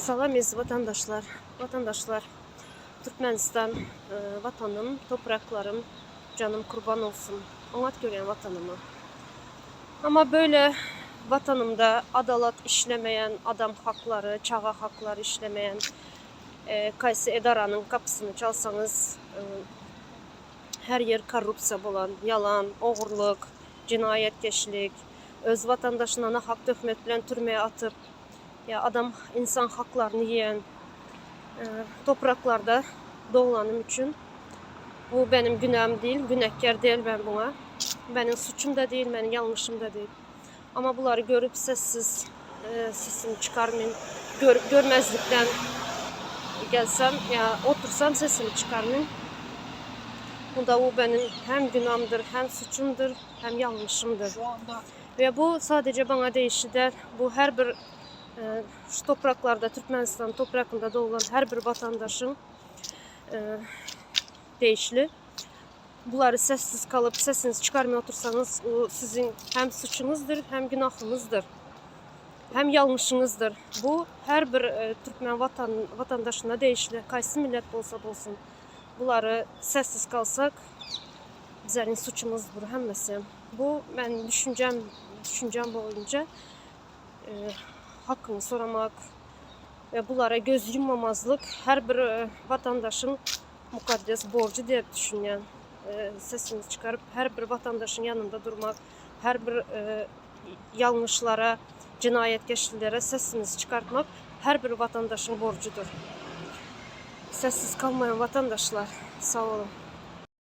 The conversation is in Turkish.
Salam aziz vatandaşlar. Türkmenistan vatanım, topraklarım, canım kurban olsun. Onat gören vatanımı. Ama böyle vatanımda adalet işlemeyen, adam hakları, çağa hakları işlemeyen kaysi edaranın kapısını çalsanız her yer korrupsiya olan, yalan, oğurluk, cinayetkeşlik, öz vatandaşına hak töhmet bilen türmeye atıp ya adam insan haklarını yiyen topraklarda doğulanım için bu benim günahım değil, günahkar değil ben buna. Benim suçum da değil, benim yanlışım da değil. Ama bunları görüp sessiz, sesimi çıkarmayın. Görüp görmezlikten gelsem ya otursam sesimi çıkarmayın. Bu da benim hem günahımdır, hem suçumdur, hem yanlışımdır. Ve bu sadece bana değişidir. Bu her bir şu topraklarda, Türkmenistan toprakında doğulan her bir vatandaşın değişli. Bunları sessiz kalıp sesinizi çıkarmaya otursanız o sizin hem suçunuzdur, hem günahınızdır, hem yanlışınızdır. Bu her bir Türkmen vatandaşına değişli. Kaysi millet olsa olsun. Bunları sessiz kalsak bizlerin suçumuzdur hemmesi. Bu ben düşüncem boyunca hakkını soramak ve bunlara göz yummamazlık her bir vatandaşın mukaddes borcu diye düşünen, sesini çıkarıp her bir vatandaşın yanında durmak, her bir yanlışlara, cinayetkeşlilere sesimizi çıkartmak her bir vatandaşın borcudur. Sessiz kalmayan vatandaşlar, sağ olun.